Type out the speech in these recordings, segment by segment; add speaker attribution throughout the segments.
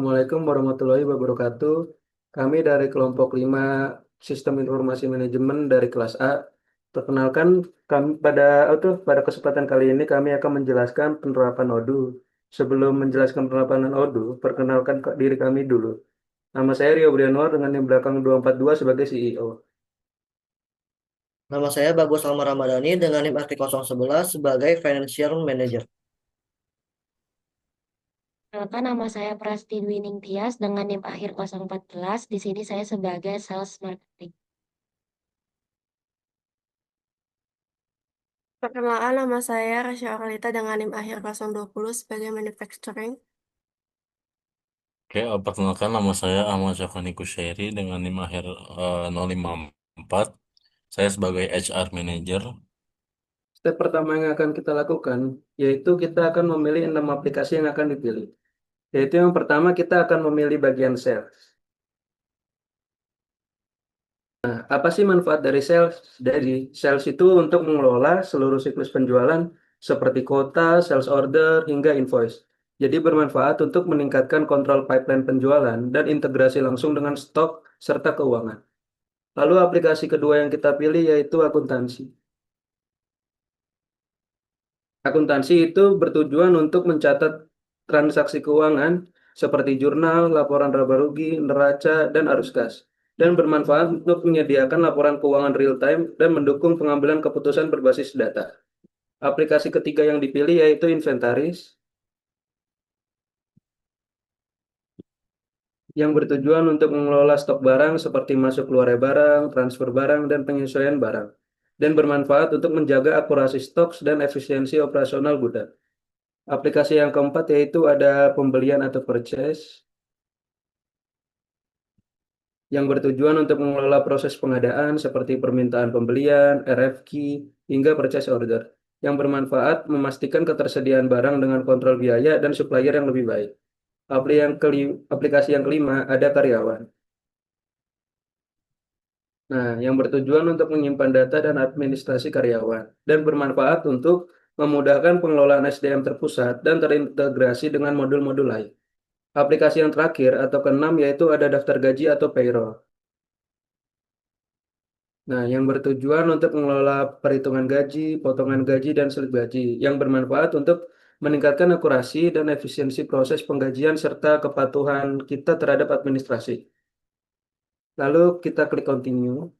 Speaker 1: Assalamualaikum warahmatullahi wabarakatuh. Kami dari kelompok 5 Sistem Informasi Manajemen dari kelas A. Perkenalkan, kami pada kesempatan kali ini kami akan menjelaskan penerapan Odoo. Sebelum menjelaskan penerapan Odoo, perkenalkan diri kami dulu. Nama saya Rio Brianwar dengan yang belakang 242 sebagai CEO.
Speaker 2: Nama saya Bagus Alma Ramadhani dengan NIM RT011 sebagai Financial Manager.
Speaker 3: Perkenalkan, nama saya Prasti Dwi Ningtyas dengan NIM akhir 014. Di sini saya sebagai sales marketing.
Speaker 4: Perkenalkan, nama saya Rasya Oralita dengan NIM akhir 020 sebagai manufacturing.
Speaker 5: Oke, perkenalkan nama saya Ahmad Syafani Kusyairi dengan NIM akhir 054. Saya sebagai HR Manager.
Speaker 1: Step pertama yang akan kita lakukan, yaitu kita akan memilih 6 aplikasi yang akan dipilih. Yaitu yang pertama kita akan memilih bagian sales. Apa sih manfaat dari sales? Dari sales itu untuk mengelola seluruh siklus penjualan seperti quota, sales order, hingga invoice. Jadi bermanfaat untuk meningkatkan kontrol pipeline penjualan dan integrasi langsung dengan stok serta keuangan. Lalu aplikasi kedua yang kita pilih yaitu akuntansi. Akuntansi itu bertujuan untuk mencatat transaksi keuangan seperti jurnal, laporan laba rugi, neraca, dan arus kas, dan bermanfaat untuk menyediakan laporan keuangan real time dan mendukung pengambilan keputusan berbasis data. Aplikasi ketiga yang dipilih yaitu inventaris, yang bertujuan untuk mengelola stok barang seperti masuk keluarnya barang, transfer barang, dan penyesuaian barang, dan bermanfaat untuk menjaga akurasi stok dan efisiensi operasional gudang. Aplikasi yang keempat yaitu ada pembelian atau purchase yang bertujuan untuk mengelola proses pengadaan seperti permintaan pembelian, RFQ, hingga purchase order yang bermanfaat memastikan ketersediaan barang dengan kontrol biaya dan supplier yang lebih baik. Aplikasi yang kelima ada karyawan. Nah, yang bertujuan untuk menyimpan data dan administrasi karyawan dan bermanfaat untuk memudahkan pengelolaan SDM terpusat dan terintegrasi dengan modul-modul lain. Aplikasi yang terakhir atau keenam yaitu ada daftar gaji atau payroll. Nah, yang bertujuan untuk mengelola perhitungan gaji, potongan gaji, dan slip gaji yang bermanfaat untuk meningkatkan akurasi dan efisiensi proses penggajian serta kepatuhan kita terhadap administrasi. Lalu kita klik continue.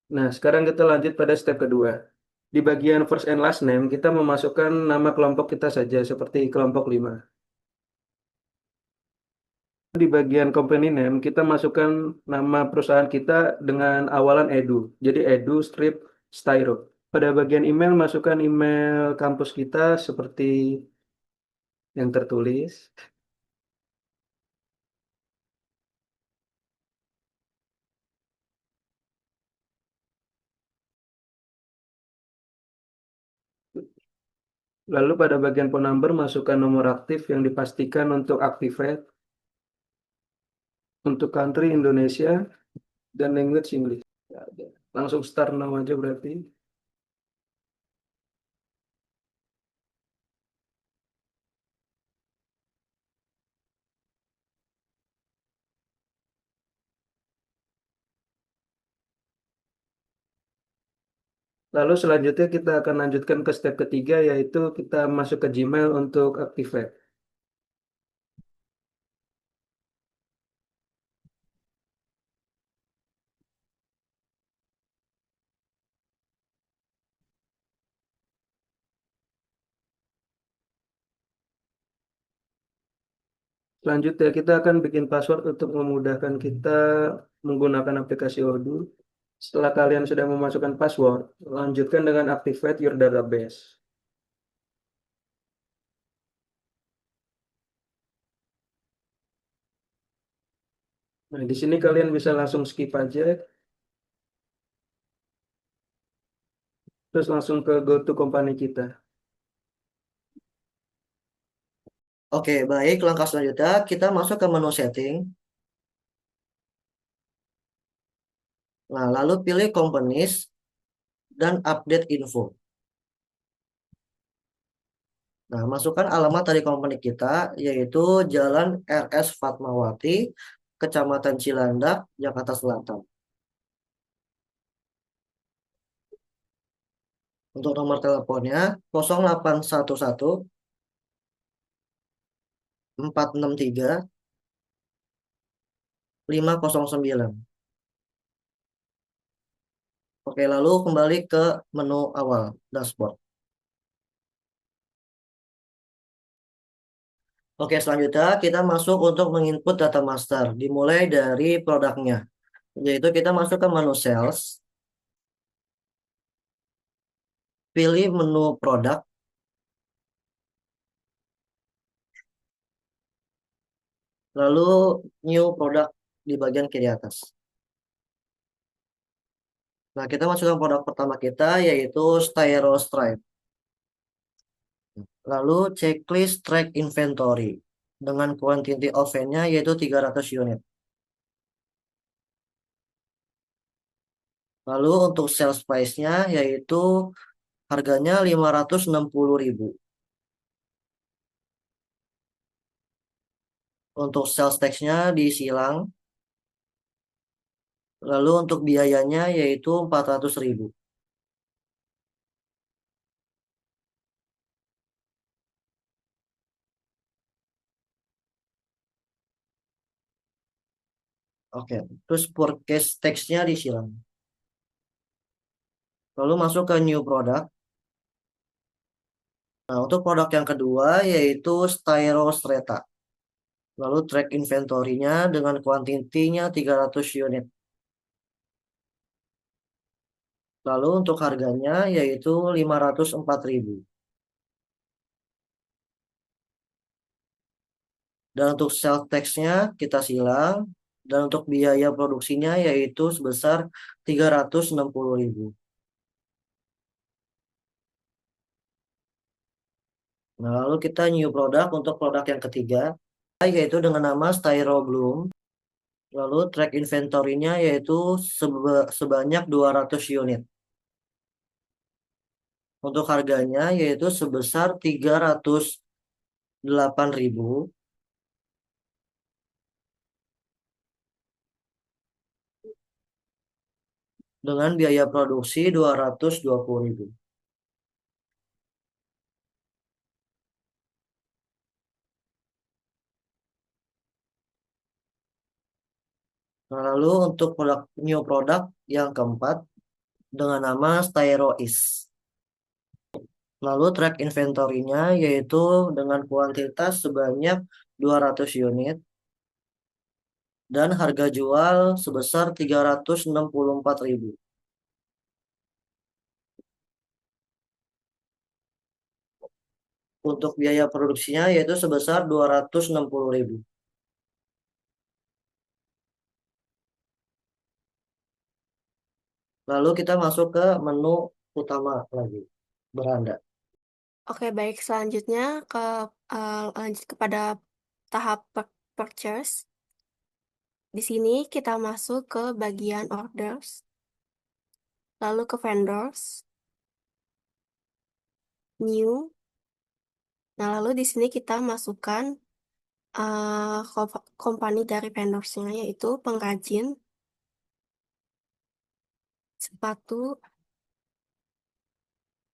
Speaker 1: Nah, sekarang kita lanjut pada step kedua. Di bagian first and last name, kita memasukkan nama kelompok kita saja seperti kelompok 5. Di bagian company name, kita masukkan nama perusahaan kita dengan awalan edu. Jadi edu strip styro. Pada bagian email, masukkan email kampus kita seperti yang tertulis. Lalu pada bagian phone number, masukkan nomor aktif yang dipastikan untuk activate, untuk country Indonesia, dan language English. Ya, ada. Langsung start now aja berarti. Lalu selanjutnya kita akan lanjutkan ke step ketiga, yaitu kita masuk ke Gmail untuk activate. Selanjutnya kita akan bikin password untuk memudahkan kita menggunakan aplikasi Odoo. Setelah kalian sudah memasukkan password, lanjutkan dengan activate your database. Nah, di sini kalian bisa langsung skip aja, terus langsung ke go to company kita.
Speaker 2: Oke, baik. Langkah selanjutnya kita masuk ke menu setting. Nah, lalu pilih companies dan update info. Nah, masukkan alamat dari company kita, yaitu Jalan RS Fatmawati, Kecamatan Cilandak, Jakarta Selatan. Untuk nomor teleponnya 0811 463 509. Oke, lalu kembali ke menu awal, dashboard. Oke, selanjutnya kita masuk untuk menginput data master, dimulai dari produknya. Yaitu kita masuk ke menu sales, pilih menu produk, lalu new product di bagian kiri atas. Nah, kita masukkan produk pertama kita yaitu Styro Stripe. Lalu checklist track inventory dengan quantity oven-nya yaitu 300 unit. Lalu untuk sales price-nya yaitu harganya 560.000. Untuk sales tax-nya disilang. Lalu untuk biayanya yaitu 400.000. Oke, terus purchase tax-nya disilang. Lalu masuk ke new product. Nah, untuk produk yang kedua yaitu Styro Strata. Lalu track inventory-nya dengan kuantitinya 300 unit. Lalu untuk harganya yaitu 504.000. Dan untuk sales tax-nya kita silang. Dan untuk biaya produksinya yaitu sebesar 360.000. Nah, lalu kita new product untuk produk yang ketiga, yaitu dengan nama Styro Bloom. Lalu track inventory-nya yaitu sebanyak 200 unit. Untuk harganya yaitu sebesar 308.000. Dengan biaya produksi 220.000. Nah, lalu untuk new product yang keempat dengan nama Styro Is. Lalu track inventory-nya yaitu dengan kuantitas sebanyak 200 unit dan harga jual sebesar 364.000. Untuk biaya produksinya yaitu sebesar 260.000. Lalu kita masuk ke menu utama lagi, beranda.
Speaker 4: Oke, baik. Selanjutnya lanjut kepada tahap purchase. Di sini kita masuk ke bagian orders, lalu ke vendors, new. Nah, lalu di sini kita masukkan company dari vendorsnya, yaitu pengrajin sepatu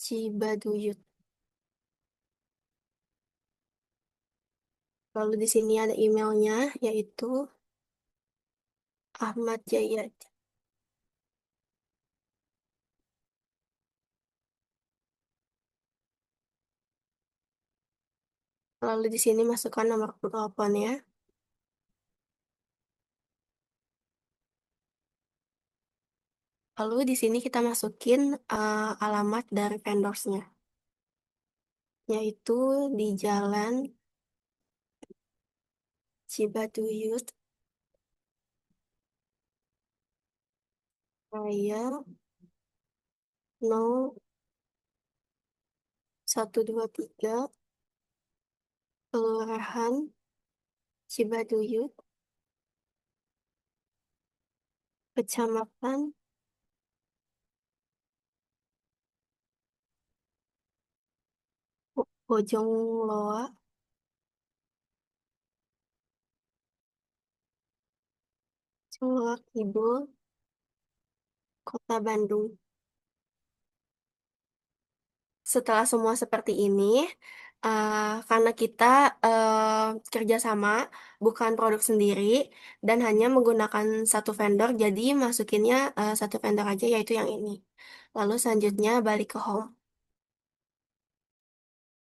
Speaker 4: Cibaduyut. Lalu di sini ada emailnya, yaitu Ahmad Jaya. Lalu di sini masukkan nomor teleponnya. Lalu di sini kita masukin alamat dari vendorsnya, yaitu di Jalan Cibaduyut Raya 0123, Kelurahan Cibaduyut, Kecamatan Bojong Loa, Bojong Loa Kidul, Kota Bandung. Setelah semua seperti ini, karena kita kerjasama, bukan produk sendiri, dan hanya menggunakan satu vendor, jadi masukinnya satu vendor aja, yaitu yang ini. Lalu selanjutnya balik ke home.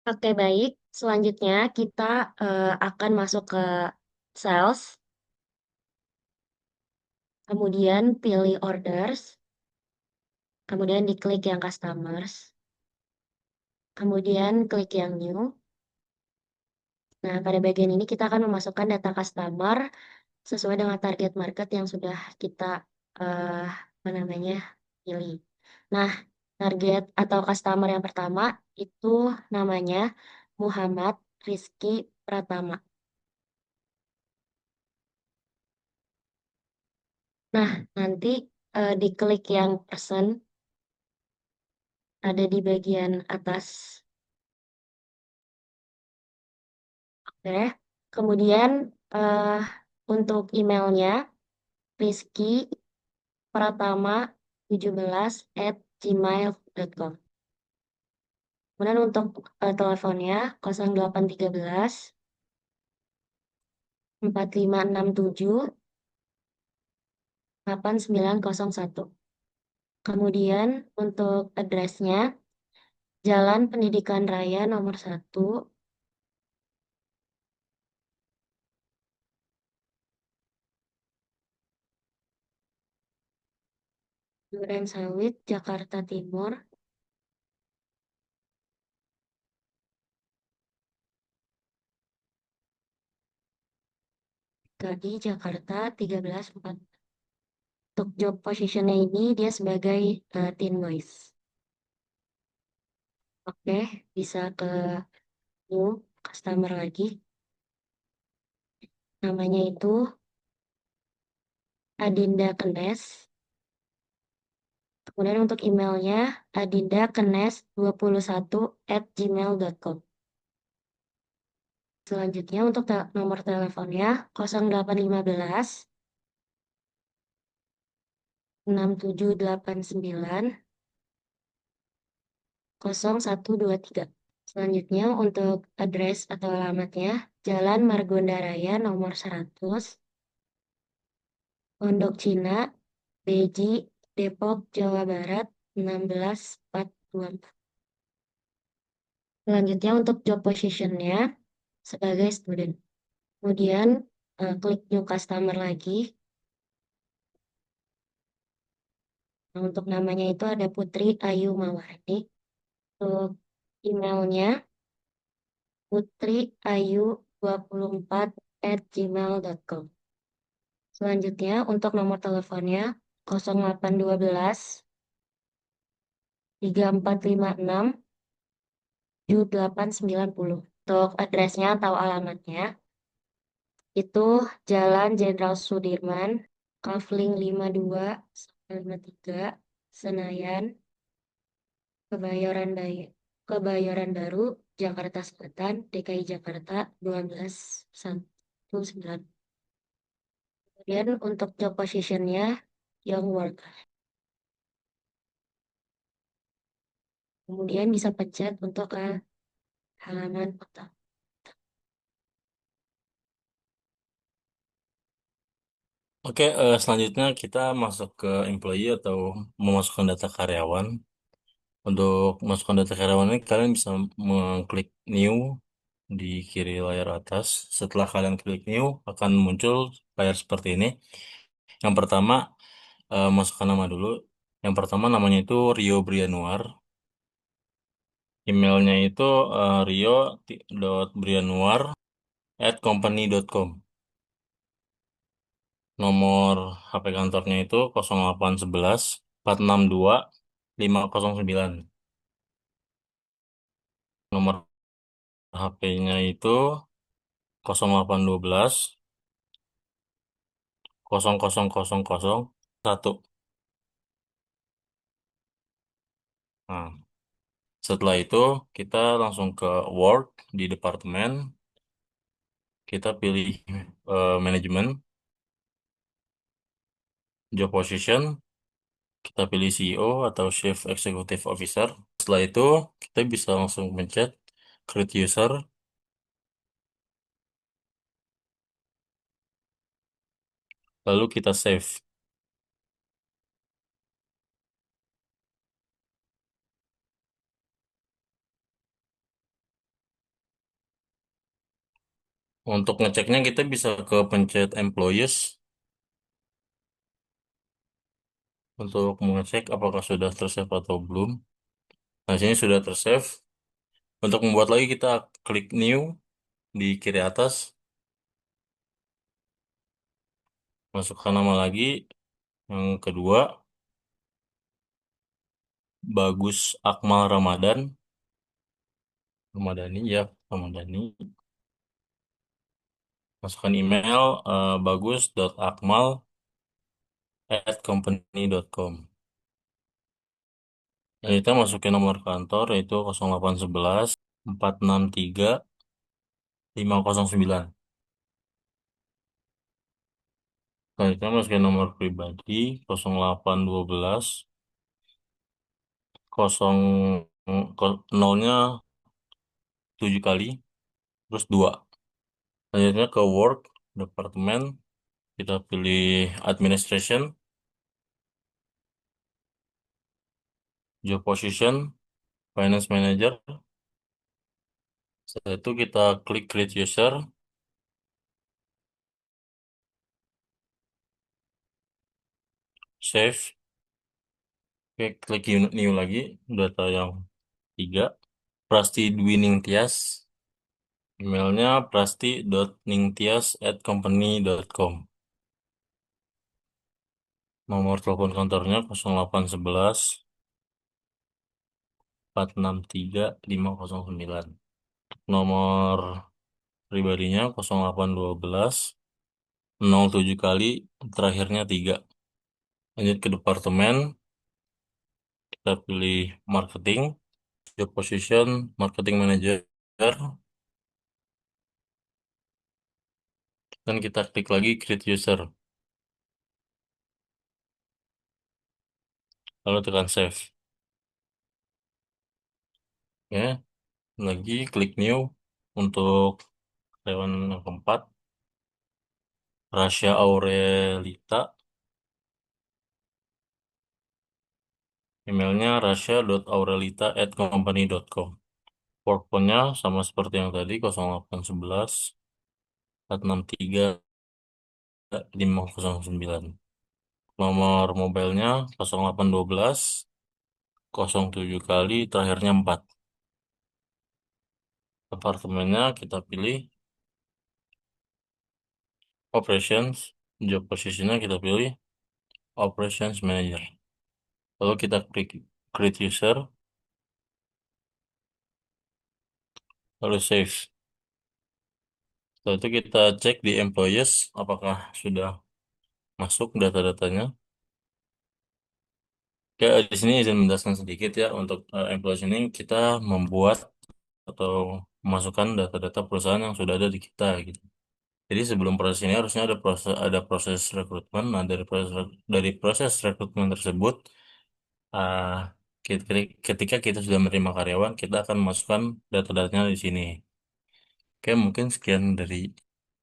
Speaker 3: Oke, baik. Selanjutnya kita akan masuk ke sales, kemudian pilih orders, kemudian diklik yang customers, kemudian klik yang new. Nah, pada bagian ini kita akan memasukkan data customer sesuai dengan target market yang sudah kita apa namanya pilih. Nah, target atau customer yang pertama itu namanya Muhammad Rizky Pratama. Nah, nanti diklik yang person ada di bagian atas. Oke. Kemudian eh, untuk emailnya Rizky Pratama 17 @gmail.com. Kemudian untuk teleponnya 0813 4567 8901. Kemudian untuk addressnya Jalan Pendidikan Raya nomor 1, Duren Sawit, Jakarta Timur, Gadi, Jakarta 13 4. Untuk job positionnya ini dia sebagai teen voice. Oke, bisa ke new customer lagi. Namanya itu Adinda Kenes. Kemudian untuk emailnya adindakenes21 @gmail.com. Selanjutnya untuk nomor teleponnya 0815 6789 0123. Selanjutnya untuk address atau alamatnya Jalan Margonda Raya nomor 100, Pondok Cina, Beji, Depok, Jawa Barat 16424. Selanjutnya untuk job positionnya sebagai student. Kemudian klik new customer lagi. Nah, untuk namanya itu ada Putri Ayu Mawardi. Untuk emailnya putriayu24 @gmail.com. Selanjutnya untuk nomor teleponnya 0812 3456 7890. Untuk addressnya atau alamatnya itu Jalan Jenderal Sudirman, Kafling 52-53, Senayan, Kebayoran Baru, Jakarta Selatan, DKI Jakarta 12119. Kemudian untuk job positionnya young worker. Kemudian bisa pencet untuk ke halaman foto.
Speaker 5: Oke, selanjutnya kita masuk ke employee atau memasukkan data karyawan. Untuk masukkan data karyawan ini kalian bisa mengklik new di kiri layar atas. Setelah kalian klik new akan muncul layar seperti ini. Yang pertama masukkan nama dulu. Yang pertama namanya itu Rio Brianuar. Emailnya itu rio.brianuar@company.com. Nomor HP kantornya itu 0811 462 509. Nomor HP-nya itu 0812 0000 1. Nah, Setelah itu kita langsung ke work di departemen, kita pilih manajemen, job position, kita pilih CEO atau Chief Executive Officer. Setelah itu kita bisa langsung pencet create user, lalu kita save. Untuk ngeceknya kita bisa ke pencet employees untuk mengecek apakah sudah tersave atau belum. Nah, sini sudah tersave. Untuk membuat lagi kita klik new di kiri atas, masukkan nama lagi. Yang kedua, Bagus Akmal Ramadan. Ramadhani ya, Ramadhani. Masukkan email bagus.akmal@company.com. Dan kita masukin nomor kantor yaitu 0811 463 509. Selanjutnya masukin nomor pribadi 0812 nolnya 7 kali terus 2. Selanjutnya ke work departemen, kita pilih administration, job position, finance manager. Setelah itu kita klik create user, save. Oke, klik new lagi, data yang 3. Prasti Dwi Ningtyas, emailnya prasti.ningtyas@company.com. Nomor telepon kantornya 0811 463 509. Nomor pribadinya 0812 07 kali terakhirnya 3. Lanjut ke departemen, kita pilih marketing, job position, marketing manager, dan kita klik lagi create user, lalu tekan save. Ya, lagi klik new untuk karyawan yang keempat, Rasya Aurelita, emailnya rasya.aurelita@company.com. Work phone-nya sama seperti yang tadi 0811 463 509. Nomor mobilenya 0812 07 kali terakhirnya 4. Apartemennya kita pilih operations, job positionnya kita pilih operations manager. Lalu kita klik create user, lalu save. Setelah itu kita cek di employees apakah sudah masuk data-datanya. Oke, di sini izin menjelaskan sedikit ya, untuk employees ini kita membuat atau memasukkan data-data perusahaan yang sudah ada di kita gitu. Jadi sebelum proses ini harusnya ada proses rekrutmen. Nah, dari proses rekrutmen tersebut, ah, ketika kita sudah menerima karyawan, kita akan masukkan data-datanya di sini. Oke, mungkin sekian dari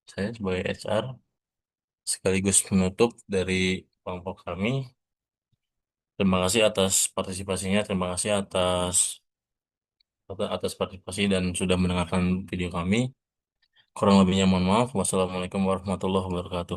Speaker 5: saya sebagai HR, sekaligus penutup dari kelompok kami. Terima kasih atas partisipasinya, terima kasih atas atas partisipasi dan sudah mendengarkan video kami. Kurang lebihnya mohon maaf. Wassalamualaikum warahmatullahi wabarakatuh.